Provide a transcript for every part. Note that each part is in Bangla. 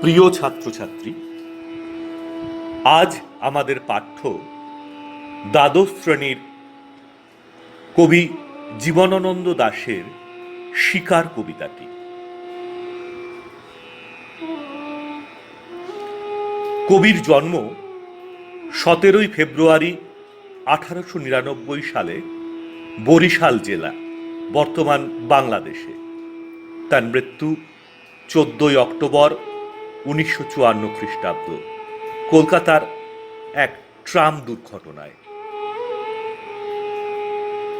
প্রিয় ছাত্রছাত্রী, আজ আমাদের পাঠ্য দ্বাদশ শ্রেণীর কবি জীবনানন্দ দাশের শিকার কবিতাটি। কবির জন্ম 17 ফেব্রুয়ারি 1899 সালে বরিশাল জেলা, বর্তমান বাংলাদেশে। তার মৃত্যু 14 অক্টোবর 1954 খ্রিস্টাব্দ, কলকাতার এক ট্রাম দুর্ঘটনায়।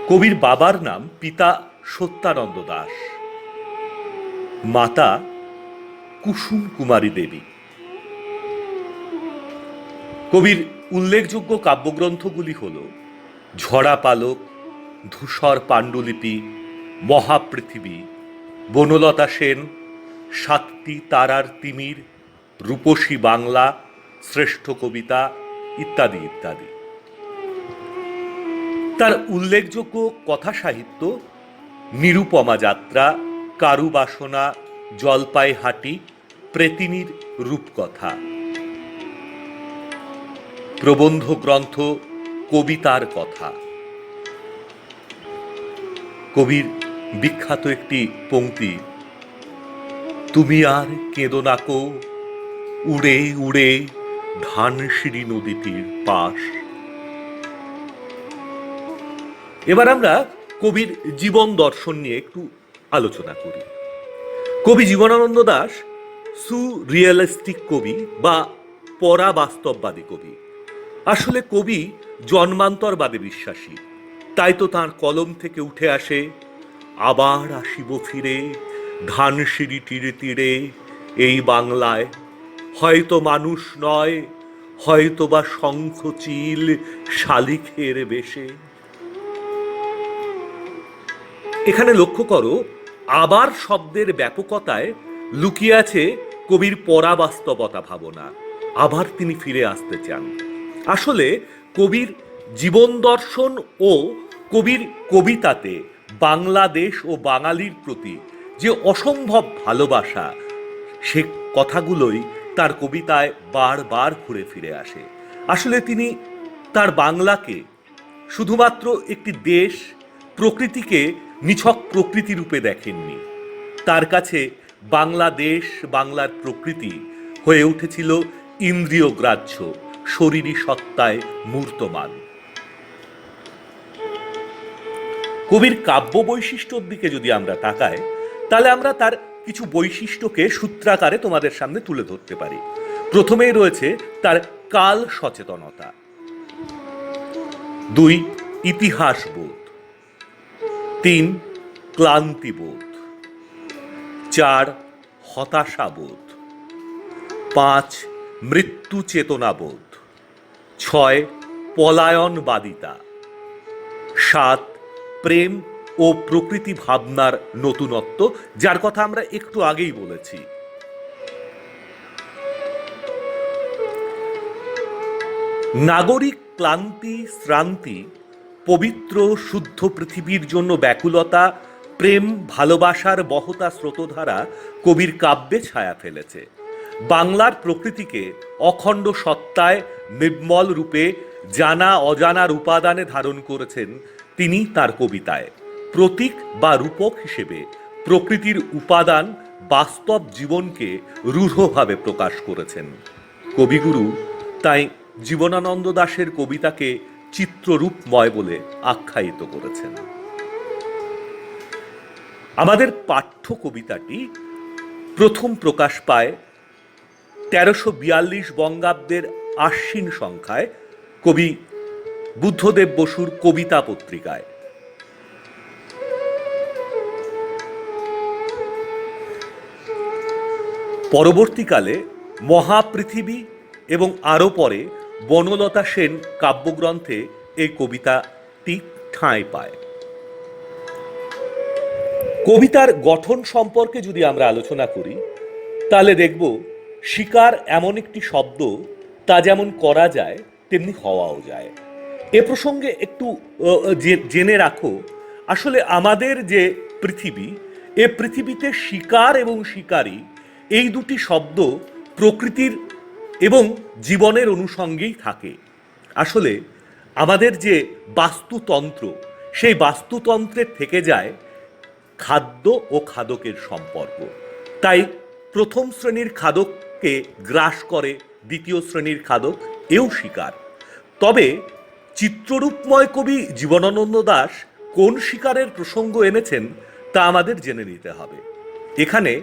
কবির বাবার নাম পিতা সত্যানন্দ দাশ, মাতা কুসুম কুমারী দেবী। কবির উল্লেখযোগ্য কাব্যগ্রন্থগুলি হল ঝরা পালক, ধূসর পাণ্ডুলিপি, মহাপৃথিবী, বনলতা সেন, সাতটি তারার তিমির, রূপসী বাংলা, শ্রেষ্ঠ কবিতা ইত্যাদি ইত্যাদি। তার উল্লেখযোগ্য কথা সাহিত্য নিরুপমা যাত্রা, কারুবাসনা, জলপাইহাটি, প্রেতিনীর রূপকথা, প্রবন্ধ গ্রন্থ কবিতার কথা। কবির বিখ্যাত একটি পংক্তি, তুমি আর কেঁদো না কো, উড়ে উড়ে ধানসিঁড়ি নদীটির পাশ। এবার আমরা কবির জীবন দর্শন নিয়ে একটু আলোচনা করি। কবি জীবনানন্দ দাশ সুরিয়ালিস্টিক কবি বা পরাবাস্তববাদী কবি। আসলে কবি জন্মান্তরবাদে বিশ্বাসী, তাই তো তাঁর কলম থেকে উঠে আসে, আবার আসিব ফিরে ধানসিঁড়ি তীরে তীরে এই বাংলায়, হয়তো মানুষ নয়, হয়তো বা শঙ্খ চিল শালিখের বেশে। এখানে লক্ষ্য করো, আবার শব্দের ব্যাপকতায় লুকিয়ে আছে কবির পরাবাস্তবতা ভাবনা। আবার তিনি ফিরে আসতে চান। আসলে কবির জীবন দর্শন ও কবির কবিতাতে বাংলাদেশ ও বাঙালির প্রতি যে অসম্ভব ভালোবাসা, সে কথাগুলোই তার কবিতায় বারবার ঘুরে ফিরে আসে। আসলে তিনি তার বাংলাকে শুধুমাত্র একটি দেশ, প্রকৃতিকে নিছক প্রকৃতি রূপে দেখেননি। তার কাছে বাংলাদেশ, বাংলার প্রকৃতি হয়ে উঠেছিল ইন্দ্রিয় গ্রাহ্য, শরীরী সত্তায় মূর্তমান। কবির কাব্য বৈশিষ্ট্যর দিকে যদি আমরা তাকাই, তাহলে আমরা তার কিছু বৈশিষ্ট্যকে সূত্রাকারে তোমাদের সামনে তুলে ধরতে পারি। প্রথমেই রয়েছে তার কাল সচেতনতা, 2 ইতিহাস বোধ, 3 ক্লান্তিবোধ, 4 হতাশাবোধ, 5 মৃত্যু চেতনাবোধ, 6 পলায়নবাদিতা, 7 প্রেম ও প্রকৃতি ভাবনার নতুনত্ব, যার কথা আমরা একটু আগেই বলেছি। নাগরিক ক্লান্তি, শ্রান্তি, পবিত্র শুদ্ধ পৃথিবীর জন্য ব্যাকুলতা, প্রেম ভালোবাসার বহতা স্রোতধারা কবির কাব্যে ছায়া ফেলেছে। বাংলার প্রকৃতিকে অখণ্ড সত্তায় নির্মল রূপে জানা অজানার উপাদানে ধারণ করেছেন তিনি তার কবিতায়। প্রতীক বা রূপক হিসেবে প্রকৃতির উপাদান বাস্তব জীবনকে রূঢ়ভাবে প্রকাশ করেছেন কবিগুরু। তাই জীবনানন্দ দাশের কবিতাকে চিত্ররূপময় বলে আখ্যায়িত করেছেন। আমাদের পাঠ্য কবিতাটি প্রথম প্রকাশ পায় 1342 বঙ্গাব্দের আশ্বিন সংখ্যায় কবি বুদ্ধদেব বসুর কবিতা পত্রিকায়। পরবর্তীকালে মহাপৃথিবী এবং আরও পরে বনলতা সেন কাব্যগ্রন্থে এই কবিতাটি ঠাঁই পায়। কবিতার গঠন সম্পর্কে যদি আমরা আলোচনা করি, তাহলে দেখব শিকার এমন একটি শব্দ, তা যেমন করা যায় তেমনি হওয়াও যায়। এ প্রসঙ্গে একটু জেনে রাখো, আসলে আমাদের যে পৃথিবী, এ পৃথিবীতে শিকার এবং শিকারী এই দুটি শব্দ প্রকৃতির এবং জীবনের অনুষঙ্গেই থাকে। আসলে আমাদের যে বাস্তুতন্ত্র, সেই বাস্তুতন্ত্রের থেকে যায় খাদ্য ও খাদকের সম্পর্ক। তাই প্রথম শ্রেণীর খাদককে গ্রাস করে দ্বিতীয় শ্রেণীর খাদক, এও স্বীকার। তবে চিত্ররূপময় কবি জীবনানন্দ দাশ কোন শিকারের প্রসঙ্গ এনেছেন তা আমাদের জেনে নিতে হবে। এখানে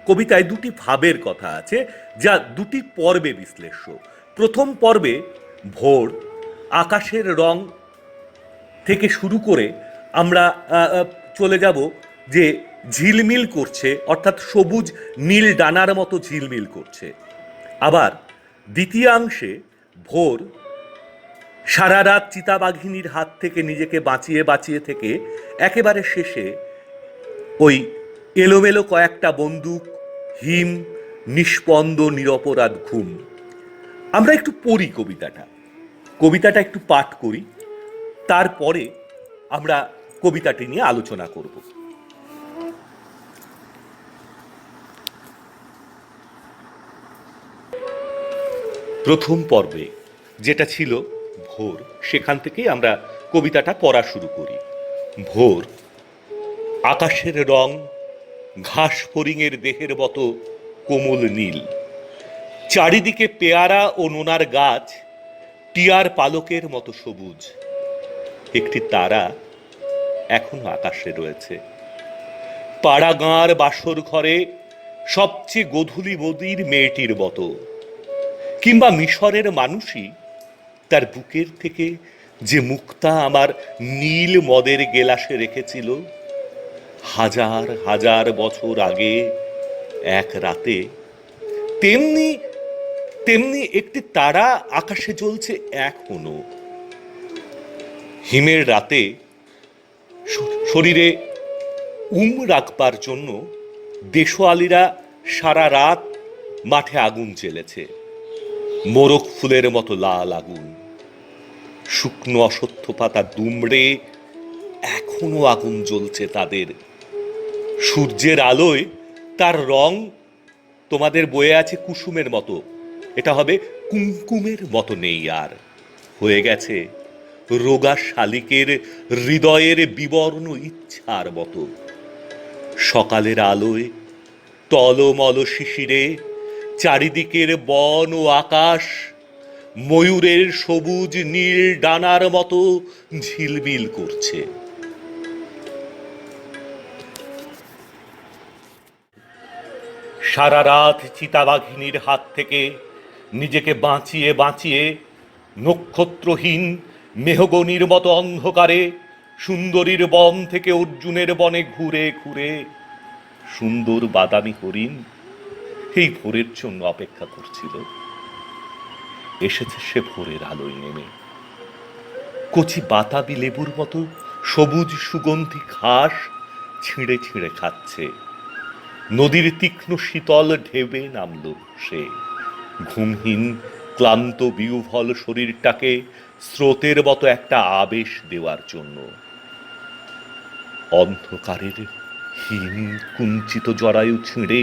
কবিতায় দুটি ভাবের কথা আছে, যা দুটি পর্বে বিশ্লেষ্য। প্রথম পর্বে ভোর, আকাশের রং থেকে শুরু করে আমরা চলে যাব যে ঝিলমিল করছে, অর্থাৎ সবুজ নীল ডানার মতো ঝিলমিল করছে। আবার দ্বিতীয়াংশে ভোর সারা রাত চিতাবাঘিনীর হাত থেকে নিজেকে বাঁচিয়ে বাঁচিয়ে থেকে একেবারে শেষে ওই এলোমেলো কয়েকটা বন্দুক, হিম, নিষ্পন্দ নিরপরাধ ঘুম। আমরা একটু পড়ি কবিতাটা একটু পাঠ করি, তারপরে আমরা কবিতাটি নিয়ে আলোচনা করব। প্রথম পর্বে যেটা ছিল ভোর, সেখান থেকেই আমরা কবিতাটা পড়া শুরু করি। ভোর, আকাশের রং ঘাস ফড়িংয়ের দেহের মতো কোমল নীল, চারিদিকে পেয়ারা ও নোনার গাছ টিয়ার পালকের মতো সবুজ। একটি তারা এখনো আকাশে রয়েছে। পাড়া গাঁর বাসর ঘরে সবচেয়ে গোধূলি বদির মেয়েটির মতো, কিংবা মিশরের মানুষই তার বুকের থেকে যে মুক্তা আমার নীল মদের গেলাসে রেখেছিল হাজার হাজার বছর আগে এক রাতে, তেমনি তেমনি একটি তারা আকাশে জ্বলছে এখনো। হিমের রাতে শরীরে রাখবার জন্য দেশোয়ালিরা সারা রাত মাঠে আগুন জ্বেলেছে, মোরগ ফুলের মতো লাল আগুন। শুকনো অশ্বত্থ পাতা দুমড়ে এখনো আগুন জ্বলছে তাদের। সূর্যের আলোয় তার রং তোমাদের বয়ে আছে কুসুমের মতো, এটা হবে কুমকুমের মতো নেই আর, হয়ে গেছে রোগা শালিকের হৃদয়ের বিবর্ণ ইচ্ছার মতো। সকালের আলোয় টলমল শিশিরে চারিদিকের বন ও আকাশ ময়ূরের সবুজ নীল ডানার মতো ঝিলমিল করছে। সারা রাত চিতাবাঘিনীর হাত থেকে নিজেকে বাঁচিয়ে বাঁচিয়ে নক্ষত্রহীন মেহগনির মতো অন্ধকারে সুন্দরীর বন থেকে অর্জুনের বনে ঘুরে ঘুরে সুন্দর বাদামি হরিণ এই ভোরের জন্য অপেক্ষা করছিল। এসেছে সে ভোরের আলোয় নেমে, কচি বাতাবি লেবুর মতো সবুজ সুগন্ধি ঘাস ছিঁড়ে ছিঁড়ে খাচ্ছে। নদীর তীক্ষ্ণ শীতল ঢেবে নামল সে, ঘুমহীন ক্লান্ত বিহ্বল শরীরটাকে স্রোতের মতো একটা আবেশ দেওয়ার জন্য। অন্ধকারের হিম কুঞ্চিত জরায়ু ছিঁড়ে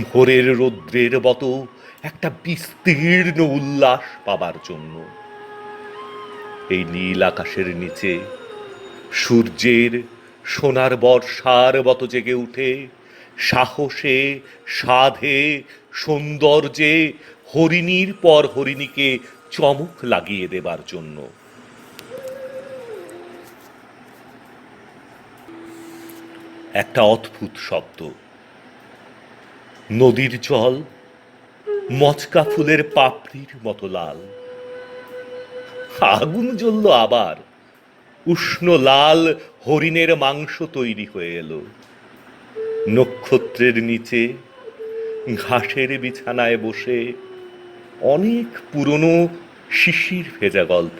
ভোরের রৌদ্রের মতো একটা বিস্তীর্ণ উল্লাস পাবার জন্য। এই নীল আকাশের নিচে সূর্যের সোনার বর্ষার মতো জেগে উঠে সাহসে, সাধে, সৌন্দর্যে হরিণীর পর হরিণীকে চমক লাগিয়ে দেবার জন্য। একটা অদ্ভুত শব্দ, নদীর জল মচকা ফুলের পাপড়ির মতো লাল। আগুন জ্বলল আবার, উষ্ণ লাল হরিণের মাংস তৈরি হয়ে এলো। নক্ষত্রের নিচে ঘাসের বিছানায় বসে অনেক পুরনো শিশির ভেজা গল্প,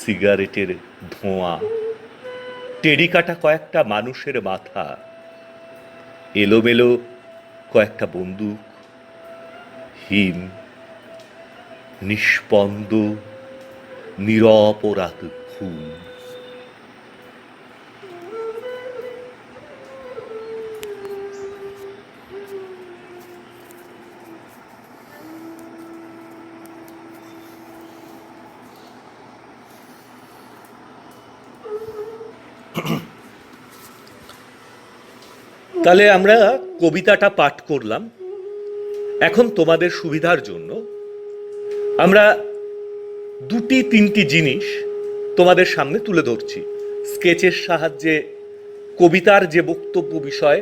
সিগারেটের ধোঁয়া, টেরিকাটা কয়েকটা মানুষের মাথা, এলোমেলো কয়েকটা বন্দুক, হিম, নিষ্পন্দ নিরপরাধ ঘুম। তাহলে আমরা কবিতাটা পাঠ করলাম। এখন তোমাদের সুবিধার জন্য আমরা দুটি তিনটি জিনিস তোমাদের সামনে তুলে ধরছি স্কেচের সাহায্যে। কবিতার যে বক্তব্য বিষয়,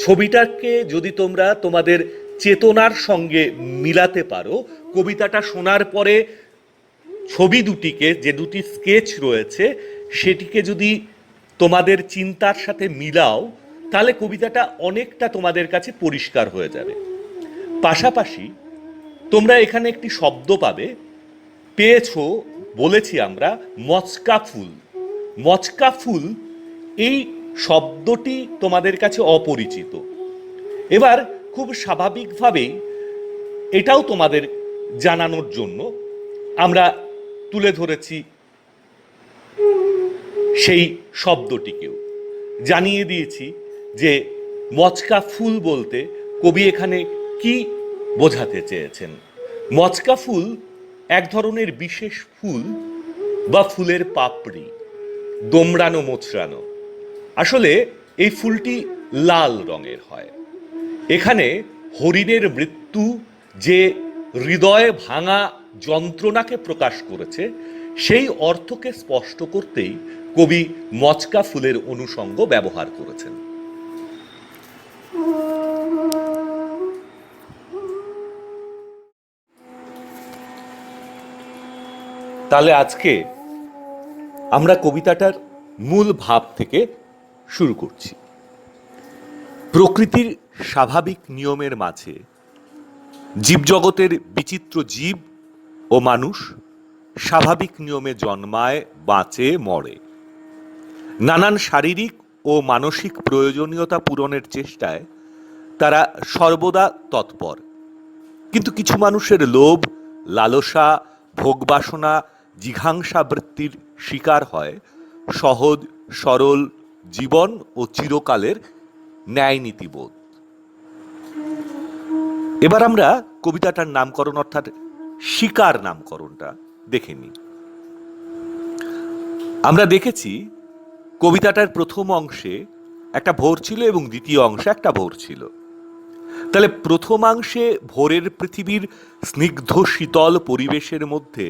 ছবিটাকে যদি তোমরা তোমাদের চেতনার সঙ্গে মিলাতে পারো, কবিতাটা শোনার পরে ছবি দুটিকে, যে দুটি স্কেচ রয়েছে সেটিকে যদি তোমাদের চিন্তার সাথে মিলাও, তাহলে কবিতাটা অনেকটা তোমাদের কাছে পরিষ্কার হয়ে যাবে। পাশাপাশি তোমরা এখানে একটি শব্দ পাবে, পেয়েছো, বলেছি আমরা, মচকা ফুল। মচকা ফুল এই শব্দটি তোমাদের কাছে অপরিচিত। এবার খুব স্বাভাবিকভাবেই এটাও তোমাদের জানানোর জন্য আমরা তুলে ধরেছি সেই শব্দটিকেও। জানিয়ে দিয়েছি যে মচকা ফুল বলতে কবি এখানে কি বোঝাতে চেয়েছেন। মচকা ফুল এক ধরনের বিশেষ ফুল বা ফুলের পাপড়ি, দোমড়ানো মোচড়ানো। আসলে এই ফুলটি লাল রঙের হয়। এখানে হরিণের মৃত্যু যে হৃদয়ে ভাঙা যন্ত্রণাকে প্রকাশ করেছে, সেই অর্থকে স্পষ্ট করতেই কবি মচকা ফুলের অনুষঙ্গ ব্যবহার করেছেন। তাহলে আজকে আমরা কবিতাটার মূল ভাব থেকে শুরু করছি। প্রকৃতির স্বাভাবিক নিয়মের মাঝে জীবজগতের বিচিত্র জীব ও মানুষ স্বাভাবিক নিয়মে জন্মায়, বাঁচে, মরে। নানান শারীরিক ও মানসিক প্রয়োজনীয়তা পূরণের চেষ্টায় তারা সর্বদা তৎপর। কিন্তু কিছু মানুষের লোভ, লালসা, ভোগবাসনা, জিঘাংসা বৃত্তির শিকার হয় সহজ সরল জীবন ও চিরকালের ন্যায় নীতিবোধ। এবার আমরা কবিতাটার নামকরণ অর্থাৎ শিকার নামকরণটা দেখে নিই। আমরা দেখেছি কবিতাটার প্রথম অংশে একটা ভোর ছিল এবং দ্বিতীয় অংশে একটা ভোর ছিল। তাহলে প্রথমাংশে ভোরের পৃথিবীর স্নিগ্ধ শীতল পরিবেশের মধ্যে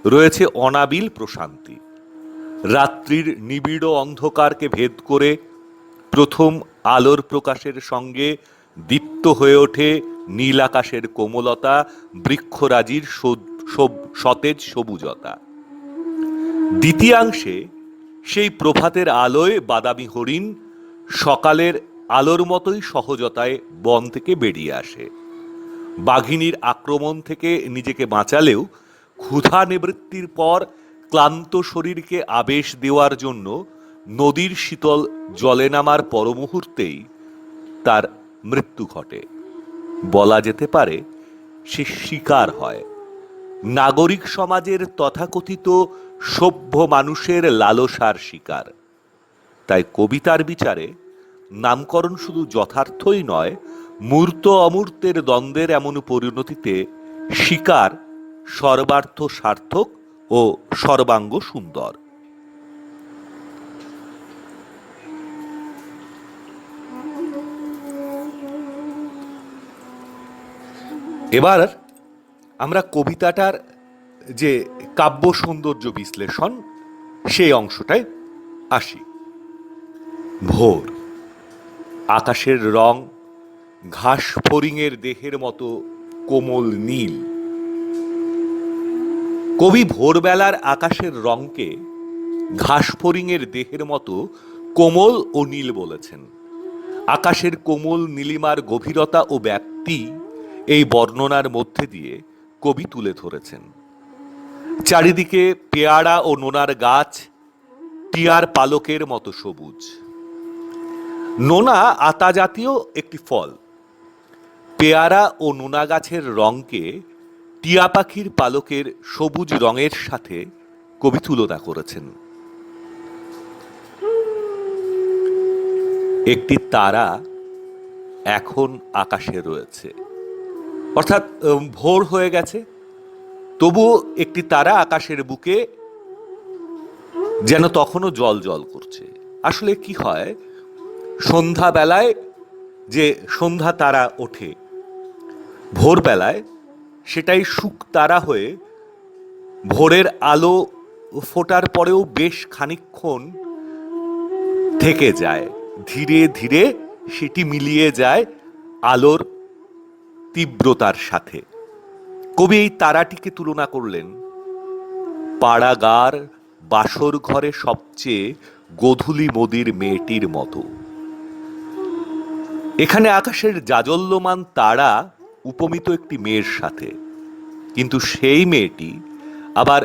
রয়েছে অনাবিল প্রশান্তি। রাত্রির নিবিড় অন্ধকারকে ভেদ করে প্রথম আলোর প্রকাশের সঙ্গে দীপ্ত হয়ে ওঠে নীল আকাশের কোমলতা, বৃক্ষরাজির সতেজ সবুজতা। দ্বিতীয়াংশে সেই প্রভাতের আলোয় বাদামি হরিণ সকালের আলোর মতোই সহজতায় বন থেকে বেরিয়ে আসে। বাঘিনীর আক্রমণ থেকে নিজেকে বাঁচালেও ক্ষুধা নিবৃত্তির পর ক্লান্ত শরীরকে আবেশ দেওয়ার জন্য নদীর শীতল জলে নামার পরমুহূর্তেই তার মৃত্যু ঘটে। বলা যেতে পারে সে শিকার হয়, নাগরিক সমাজের তথাকথিত সভ্য মানুষের লালসার শিকার। তাই কবিতার বিচারে নামকরণ শুধু যথার্থই নয়, মূর্ত অমূর্তের দ্বন্দ্বের এমন পরিণতিতে শিকার সর্বার্থ সার্থক ও সর্বাঙ্গ সুন্দর। এবার আমরা কবিতাটার যে কাব্য সৌন্দর্য বিশ্লেষণ সেই অংশটায় আসি। ভোর, আকাশের রং ঘাস ফড়িংয়ের দেহের মতো কোমল নীল। কবি ভোরবেলার আকাশের রংকে ঘাস ফড়িংয়ের দেহের মতো কোমল ও নীল বলেছেন। আকাশের কোমল নীলিমার গভীরতা ও ব্যাপ্তি এই বর্ণনার মধ্যে দিয়ে কবি তুলে ধরেছেন। চারিদিকে পেয়ারা ও নোনার গাছ টিয়ার পালকের মতো সবুজ। নোনা আতা জাতীয় একটি ফল। পেয়ারা ও নোনা গাছের রংকে টিয়া পাখির পালকের সবুজ রঙের সাথে কবি তুলনা করেছেন। একটি তারা এখন আকাশে রয়েছে, অর্থাৎ ভোর হয়ে গেছে, তবুও একটি তারা আকাশের বুকে যেন তখনও জল জল করছে। আসলে কি হয়, সন্ধ্যাবেলায় যে সন্ধ্যা তারা ওঠে ভোরবেলায়, সেটাই শুকতারা হয়ে ভোরের আলো ফোটার পরেও বেশ খানিকক্ষণ থেকে যায়। ধীরে ধীরে সেটি মিলিয়ে যায় আলোর তীব্রতার সাথে। কবি এই তারাটিকে তুলনা করলেন পাড়াগার বাসর ঘরে সবচেয়ে গোধূলি মদির মেয়েটির মতো। এখানে আকাশের জাজল্যমান তারা উপমিত একটি মেয়ের সাথে, কিন্তু সেই মেয়েটি আবার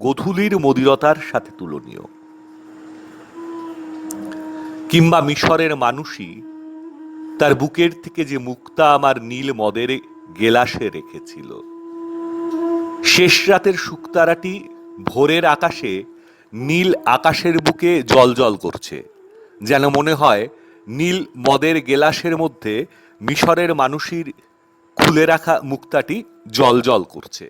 গোধূলির মদিরতার সাথে তুলনীয়। কিংবা মিশরের মানুষই তার বুকের থেকে যে মুক্তা আমার নীল মদের গেলাসে রেখেছিল। শেষ রাতের শুকতারাটি ভোরের আকাশে নীল আকাশের বুকে জ্বলজ্বল করছে, যেন মনে হয় নীল মদের গেলাসের মধ্যে মিশরের মানুষের খুলে রাখা মুক্তাটি জ্বলজ্বল করছে।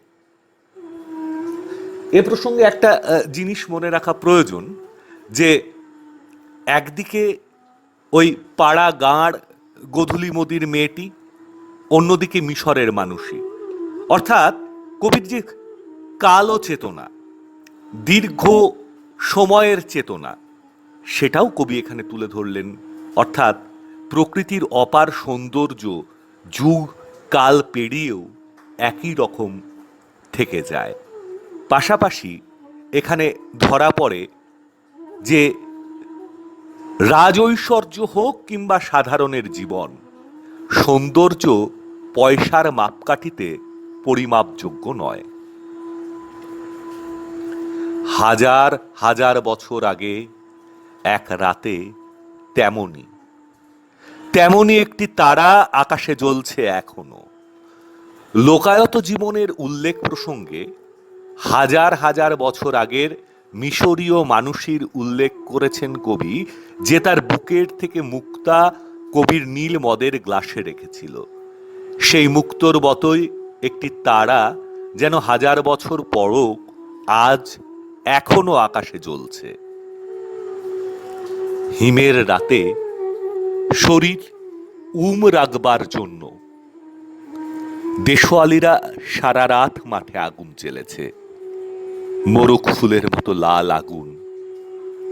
এ প্রসঙ্গে একটা জিনিস মনে রাখা প্রয়োজন, যে একদিকে ওই পাড়া গাঁড় গোধূলি মদির মেয়েটি, অন্যদিকে মিশরের মানুষই। অর্থাৎ কবির যে কাল ও চেতনা, দীর্ঘ সময়ের চেতনা, সেটাও কবি এখানে তুলে ধরলেন। অর্থাৎ প্রকৃতির অপার সৌন্দর্য যুগ কাল পেরিয়েও একই রকম থেকে যায়। পাশাপাশি এখানে ধরা পড়ে যে রাজৈশ্বর্য হোক কিংবা সাধারণের জীবন, সৌন্দর্য পয়সার মাপকাঠিতে পরিমাপযোগ্য নয়। হাজার হাজার বছর আগে এক রাতে তেমনি একটি তারা আকাশে জ্বলছে এখনো। লোকায়ত জীবনের উল্লেখ প্রসঙ্গে হাজার হাজার বছর আগের মিশরীয় মানুষের উল্লেখ করেছেন কবি, যে তার বুকের থেকে মুক্তা কবির নীল মদের গ্লাসে রেখেছিল। সেই মুক্তোর মতোই একটি তারা যেন হাজার বছর পরও আজ এখনো আকাশে জ্বলছে। হিমের রাতে শরীর রাখবার জন্য দেশওয়ালিরা সারা রাত মাঠে আগুন জ্বেলেছে। মোরক ফুলের মতো লাল আগুন,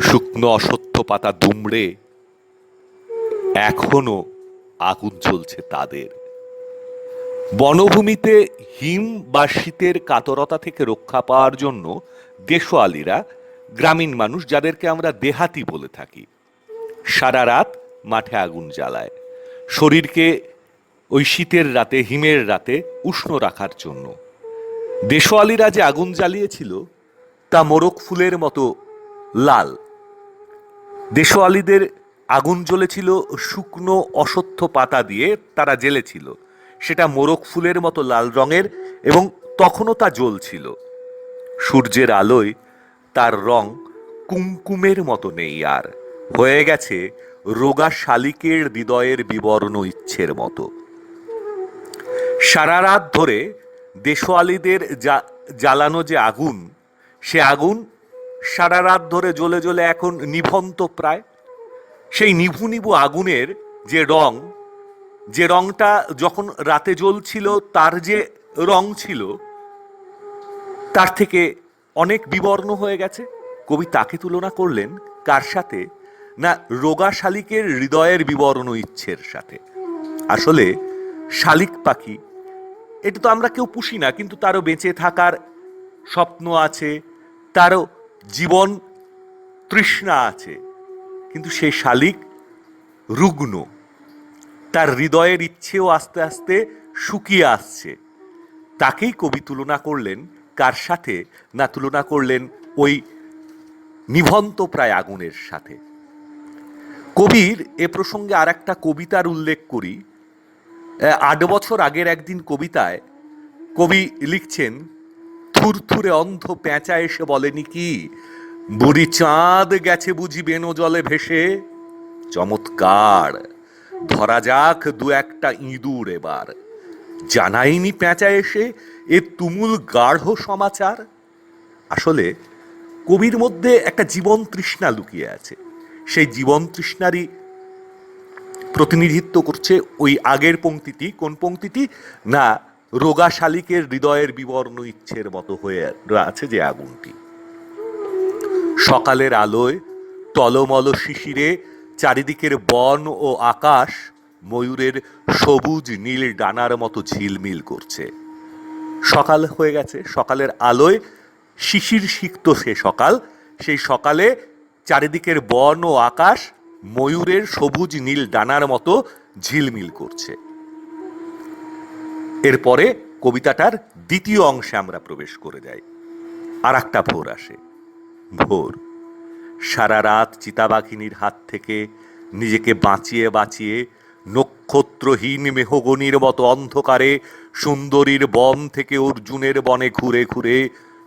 শুকনো অসত্য পাতা দুমড়ে এখনো আগুন জ্বলছে তাদের। বনভূমিতে হিম বা শীতের কাতরতা থেকে রক্ষা পাওয়ার জন্য দেশওয়ালিরা, গ্রামীণ মানুষ যাদেরকে আমরা দেহাতি বলে থাকি, সারা রাত মাঠে আগুন জ্বালায় শরীরকে ওই শীতের রাতে, হিমের রাতে উষ্ণ রাখার জন্য। দেশওয়ালিরা যে আগুন জ্বালিয়েছিল তা মোরক ফুলের মতো লাল। দেশওয়ালিদের আগুন জ্বলেছিল শুকনো অসত্য পাতা দিয়ে, তারা জ্বেলেছিল, সেটা মোরক ফুলের মতো লাল রঙের, এবং তখনও তা জ্বলছিল। সূর্যের আলোয় তার রং কুমকুমের মতো নেই আর, হয়ে গেছে রোগা শালিকের হৃদয়ের বিবর্ণ ইচ্ছের মতো। সারা রাত ধরে দেশওয়ালিদের জ্বালানো যে আগুন, সে আগুন সারা রাত ধরে জ্বলে জ্বলে এখন নিভন্ত প্রায়। সেই নিভু নিভু আগুনের যে রংটা যখন রাতে জ্বলছিল তার যে রং ছিল, তার থেকে অনেক বিবর্ণ হয়ে গেছে। কবি তাকে তুলনা করলেন কার সাথে? না, রোগা শালিকের হৃদয়ের বিবর্ণ ইচ্ছের সাথে। আসলে শালিক পাখি, এটা তো আমরা কেউ পুষি না, কিন্তু তারও বেঁচে থাকার স্বপ্ন আছে, তারও জীবন তৃষ্ণা আছে, কিন্তু সেই শালিক রুগ্ন, তার হৃদয়ের ইচ্ছেও আস্তে আস্তে শুকিয়ে আসছে। তাকেই কবি তুলনা করলেন কার সাথে? না, তুলনা করলেন ওই নিভন্ত প্রায় আগুনের সাথে। কবির এ প্রসঙ্গে আর একটা কবিতার উল্লেখ করি। 8 বছর আগের একদিন কবিতায় কবি লিখছেন, থুরথুরে অন্ধ পেঁচা এসে বলেনি কি, বুড়ি চাঁদ গেছে বুঝি বেনো জলে ভেসে। চমৎকার, ধরা যাক 2-1টা ইঁদুর এবার। জানাইনি পেঁচা এসে এ তুমুল গাঢ় সমাচার। আসলে কবির মধ্যে একটা জীবন তৃষ্ণা লুকিয়ে আছে। সেই জীবন তৃষ্ণারই প্রতিনিধিত্ব করছে ওই আগের পংক্তিটি। কোন পংক্তিটি? না, রোগা শালিকের হৃদয়ের বিবর্ণ ইচ্ছের মতো হয়ে আছে যে আগুনটি। সকালের আলোয় টলমল শিশিরে চারিদিকের বন ও আকাশ ময়ূরের সবুজ নীল ডানার মতো ঝিলমিল করছে। সকাল হয়ে গেছে, সকালের আলোয় শিশির সিক্ত সে সকাল, সেই সকালে চারিদিকের বন ও আকাশ ময়ূরের সবুজ নীল ডানার মতো ঝিলমিল করছে। এরপরে কবিতাটার দ্বিতীয় অংশে আমরা প্রবেশ করে যাই। আর একটা ভোর আসে। ভোর সারা রাত চিতাবাঘিনীর হাত থেকে নিজেকে বাঁচিয়ে বাঁচিয়ে নক্ষত্রহীন মেহগনির মতো অন্ধকারে সুন্দরীর বন থেকে অর্জুনের বনে ঘুরে ঘুরে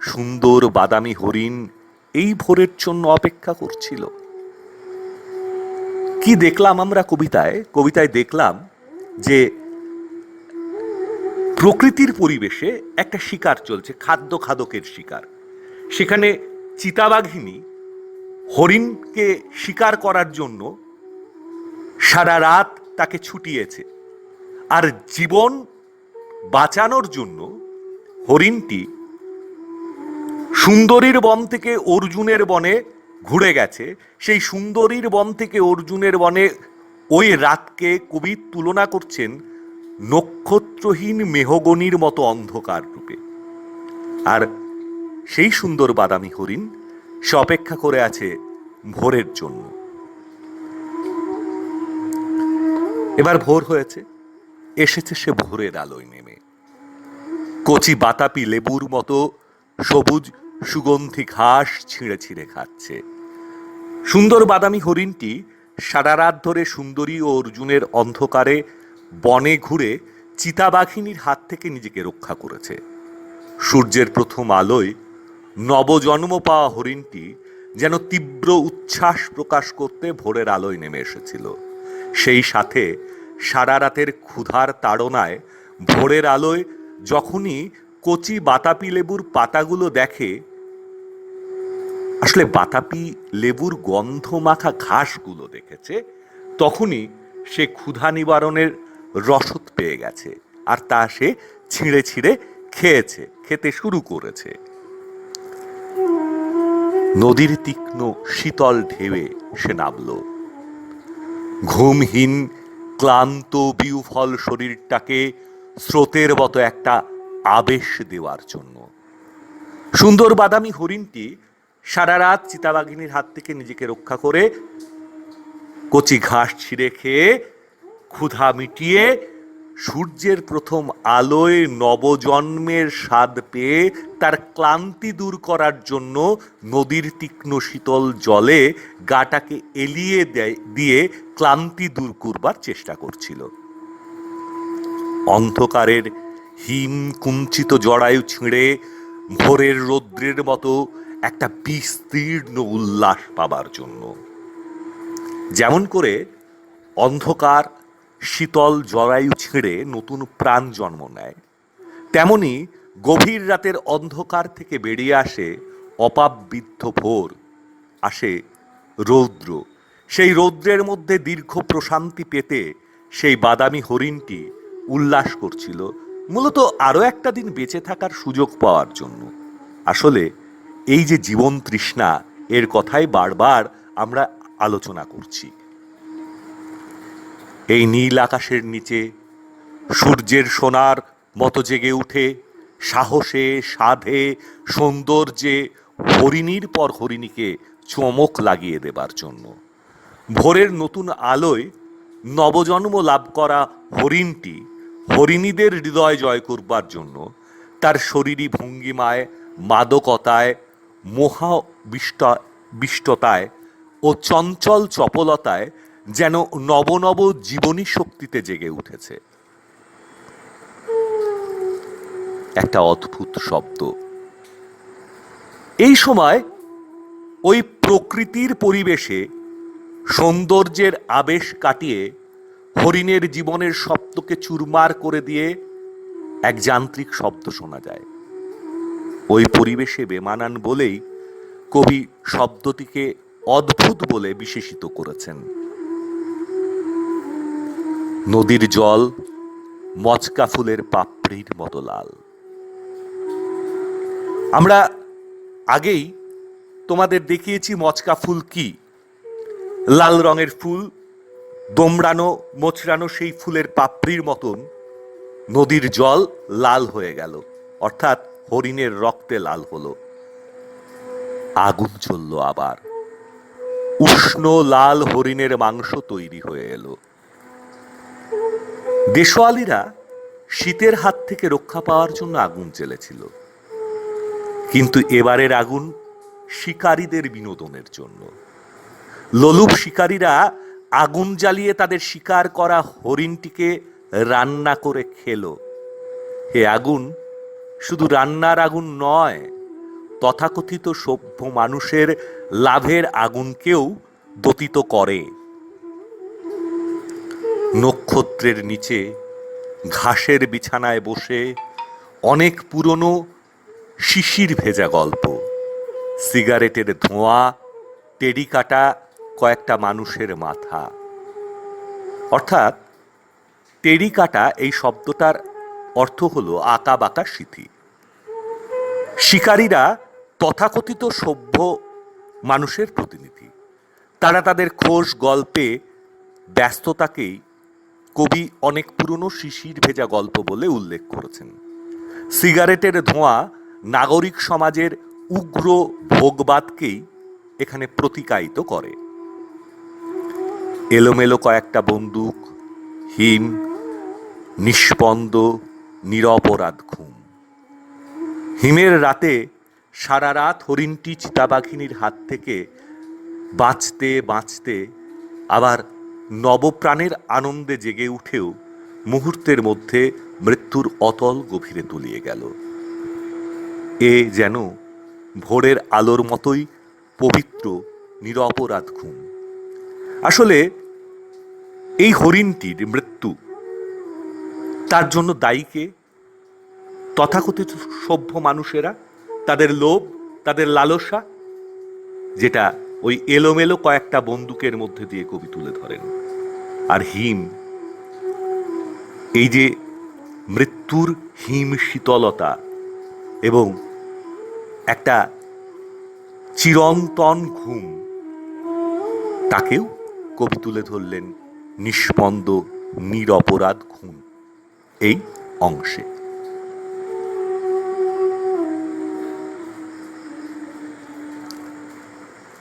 সুন্দর বাদামি হরিণ এই ভোরের জন্য অপেক্ষা করছিল। কি দেখলাম আমরা কবিতায় দেখলাম যে প্রকৃতির পরিবেশে একটা শিকার চলছে, খাদ্য খাদকের শিকার। সেখানে চিতাবাঘিনী হরিণকে শিকার করার জন্য সারা রাত তাকে ছুটিয়েছে, আর জীবন বাঁচানোর জন্য হরিণটি সুন্দরীর বন থেকে অর্জুনের বনে ঘুরে গেছে। সেই সুন্দরীর বন থেকে অর্জুনের বনে ওই রাতকে কবি তুলনা করছেন নক্ষত্রহীন মেহগনির মতো অন্ধকার রূপে। আর সেই সুন্দর বাদামি হরিণ সে অপেক্ষা করে আছে ভোরের জন্য। এবার ভোর হয়েছে, এসেছে সে ভোরের আলোয় নেমে। কচি বাতাপি লেবুর মতো সবুজ সুগন্ধি ঘাস ছিঁড়ে ছিঁড়ে খাচ্ছে। সুন্দর বাদামি হরিণটি সারা রাত ধরে সুন্দরী ও অর্জুনের অন্ধকারে বনে ঘুরে চিতাবাঘিনীর হাত থেকে নিজেকে রক্ষা করেছে। সূর্যের প্রথম আলোয় নবজন্ম পাওয়া হরিণটি যেন তীব্র উচ্ছ্বাস প্রকাশ করতে ভোরের আলোয় নেমে এসেছিল। সেই সাথে সারা রাতের ক্ষুধার তাড়নায় ভোরের আলোয় যখনই কচি বাতাপি লেবুর পাতাগুলো দেখে, আসলে বাতাপি লেবুর গন্ধ মাখা ঘাসগুলো দেখেছে, তখনই সে ক্ষুধা নিবারণের রসদ পেয়ে গেছে, আর তা সে ছিঁড়ে ছিঁড়ে খেতে শুরু করেছে। নদীর তীক্ষ্ণ শীতল ঢেউয়ে সে নামল, ঘুমহীন ক্লান্ত বিউফল শরীরটাকে স্রোতের মতো একটা আবেশ দেওয়ার জন্য। সুন্দর বাদামি হরিণটি সারা রাত চিতাবাঘিনীর হাত থেকে নিজেকে রক্ষা করে কচি ঘাস ছিঁড়ে খেয়ে ক্ষুধা মিটিয়ে সূর্যের প্রথম আলোয় নবজন্মের স্বাদ পেয়ে তার ক্লান্তি দূর করার জন্য নদীর তীক্ষ্ণ শীতল জলে গাটাকে এলিয়ে দিয়ে ক্লান্তি দূর করবার চেষ্টা করছিল। অন্ধকারের হিম কুঞ্চিত জড়ায়ু ছিঁড়ে ভোরের রৌদ্রের মতো একটা বিস্তীর্ণ উল্লাস পাবার জন্য। যেমন করে অন্ধকার শীতল জরায়ু ছিঁড়ে নতুন প্রাণ জন্ম নেয়, তেমনি গভীর রাতের অন্ধকার থেকে বেরিয়ে আসে অপাববিদ্ধ ভোর, আসে রৌদ্র। সেই রৌদ্রের মধ্যে দীর্ঘ প্রশান্তি পেতে সেই বাদামি হরিণটি উল্লাস করছিল, মূলত আরও একটা দিন বেঁচে থাকার সুযোগ পাওয়ার জন্য। আসলে এই যে জীবন তৃষ্ণা, এর কথাই বারবার আমরা আলোচনা করছি। এই নীল আকাশের নিচে সূর্যের সোনার মতো জেগে উঠে সাহসে সাধে সৌন্দর্যে হরিণীর পর হরিণীকে চমক লাগিয়ে দেবার জন্য। ভোরের নতুন আলোয় নবজন্ম লাভ করা হরিণটি হরিণীদের হৃদয় জয় করবার জন্য তার শরীরী ভঙ্গিমায়, মাদকতায়, মোহাবিষ্টতায় ও চঞ্চল চপলতায় যেন নব নব জীবনী শক্তিতে জেগে উঠেছে। একটা অদ্ভুত শব্দ। এই সময় ওই প্রকৃতির পরিবেশে সৌন্দর্যের আবেশ কাটিয়ে হরিণের জীবনের শব্দকে চুরমার করে দিয়ে এক যান্ত্রিক শব্দ শোনা যায়। ওই পরিবেশে বেমানান বলেই কবি শব্দটিকে অদ্ভুত বলে বিশেষিত করেছেন। নদীর জল মচকা ফুলের পাপড়ির মতো লাল। আমরা আগেই তোমাদের দেখিয়েছি মচকা ফুল কি। লাল রঙের ফুল, দোমড়ানো মোচড়ানো সেই ফুলের পাপড়ির মতন নদীর জল লাল হয়ে গেল, অর্থাৎ হরিণের রক্তে লাল হলো। আগুন জ্বলল আবার, উষ্ণ লাল হরিণের মাংস তৈরি হয়ে এলো। দেশওয়ালিরা শীতের হাত থেকে রক্ষা পাওয়ার জন্য আগুন জ্বেলেছিল, কিন্তু এবারের আগুন শিকারীদের বিনোদনের জন্য। লোলুপ শিকারীরা আগুন জ্বালিয়ে তাদের শিকার করা হরিণটিকে রান্না করে খেলো। হে আগুন শুধু রান্নার আগুন নয়, তথাকথিত সভ্য মানুষের লাভের আগুনকেও দতিত করে। নক্ষত্রের নিচে ঘাসের বিছানায় বসে অনেক পুরনো শিশির ভেজা গল্প, সিগারেটের ধোঁয়া, টেরি কাটা কয়েকটা মানুষের মাথা। অর্থাৎ টেরি কাটা এই শব্দটার অর্থ হলো আঁকা বাঁকা সিথি। শিকারীরা তথাকথিত সভ্য মানুষের প্রতিনিধি। তারা তাদের খোশ গল্পে ব্যস্ততাকেই কবি অনেক পুরনো শিশির ভেজা গল্প বলে উল্লেখ করেছেন। সিগারেটের ধোঁয়া নাগরিক সমাজের উগ্র ভোগবাদকেই এখানে প্রতিকায়িত করে। এলোমেলো কয়েকটা বন্দুক, হিম, নিষ্পন্দ নিরপরাধ ঘুম। হিমের রাতে সারা রাত হরিণটি চিতাবাঘিনীর হাত থেকে বাঁচতে বাঁচতে আবার নবপ্রাণের আনন্দে জেগে উঠেও মুহূর্তের মধ্যে মৃত্যুর অতল গভীরে তলিয়ে গেল। এ যেন ভোরের আলোর মতোই পবিত্র নিরপরাধ ঘুম। আসলে এই হরিণটির মৃত্যু, তার জন্য দায়ী কে? তথাকথিত সভ্য মানুষেরা, তাদের লোভ, তাদের লালসা, যেটা ওই এলোমেলো কয়েকটা বন্দুকের মধ্যে দিয়ে কবি তুলে ধরেন। আর হিম, এই যে মৃত্যুর হিম শীতলতা এবং একটা চিরন্তন ঘুম, তাকেও কবি তুলে ধরলেন নিষ্পন্দ নিরপরাধ ঘুম এই অংশে।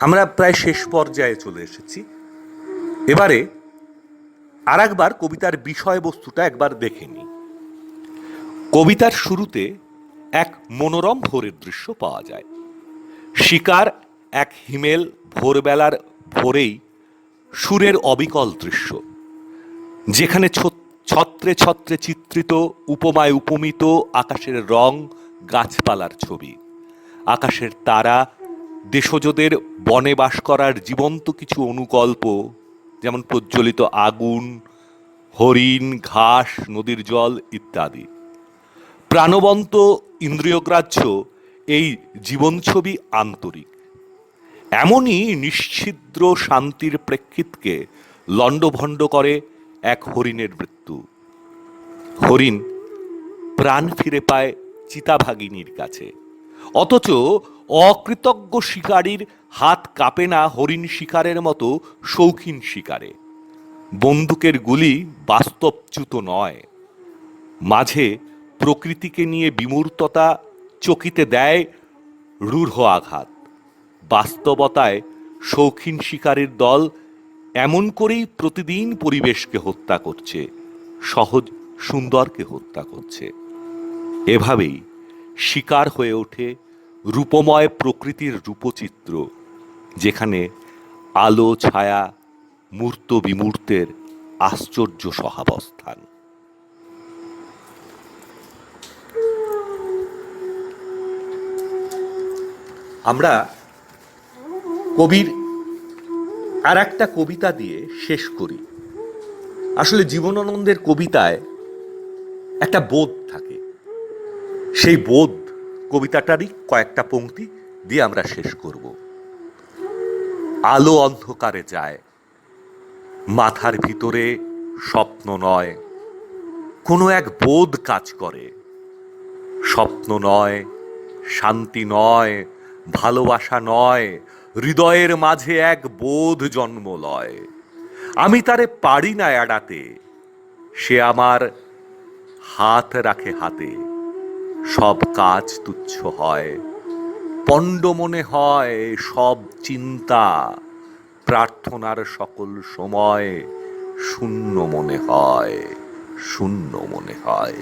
আমরা প্রায় শেষ পর্যায়ে চলে এসেছি। এবারে আর একবার কবিতার বিষয়বস্তুটা একবার দেখে নিই। কবিতার শুরুতে এক মনোরম ভোরের দৃশ্য পাওয়া যায়। শিকার এক হিমেল ভোরবেলার ভোরেই সুরের অবিকল দৃশ্য, যেখানে ছত্রে ছত্রে চিত্রিত উপমায় উপমিত আকাশের রং, গাছপালার ছবি, আকাশের তারা, দেশজদের বনে বাস করার জীবন্ত কিছু অনুকল্প, যেমন প্রজ্বলিত আগুন, হরিণ, ঘাস, নদীর জল ইত্যাদি। প্রাণবন্ত ইন্দ্রিয়গ্রাহ্য এই জীবন ছবি আন্তরিক। এমনই নিশ্ছিদ্র শান্তির প্রেক্ষিতকে লণ্ডভণ্ড করে এক হরিণের মৃত্যু। হরিণ প্রাণ ফিরে পায় চিতাভাগিনীর কাছে, অথচ অকৃতজ্ঞ শিকারীর হাত কাঁপে না হরিণ শিকারের মতো শৌখিন শিকারে। বন্দুকের গুলি বাস্তবচ্যুত নয়, মাঝে প্রকৃতিকে নিয়ে বিমূর্ততা চকিতে দেয় রূঢ় আঘাত। বাস্তবতায় শৌখিন শিকারীর দল এমন করেই প্রতিদিন পরিবেশকে হত্যা করছে, সহজ সুন্দরকে হত্যা করছে। এভাবেই শিকার হয়ে ওঠে রূপময় প্রকৃতির রূপচিত্র, যেখানে আলো ছায়া মূর্ত বিমূর্তের আশ্চর্য সহাবস্থান। আমরা কবির আর একটা কবিতা দিয়ে শেষ করি। আসলে জীবনানন্দের কবিতায় একটা বোধ থাকে, সেই বোধ কবিতাটারই কয়েকটা পংক্তি দিয়ে আমরা শেষ করব। আলো অন্ধকারে যায়, মাথার ভিতরে স্বপ্ন নয়, কোনো এক বোধ কাজ করে। স্বপ্ন নয়, শান্তি নয়, ভালোবাসা নয়, হৃদয়ের মাঝে এক বোধ জন্ম লয়। আমি তারে পারি না এড়াতে, সে আমার হাত রাখে হাতে। সব কাজ তুচ্ছ হয়, পণ্ড মনে হয় সব চিন্তা। প্রার্থনার সকল সময় শূন্য মনে হয়, শূন্য মনে হয়।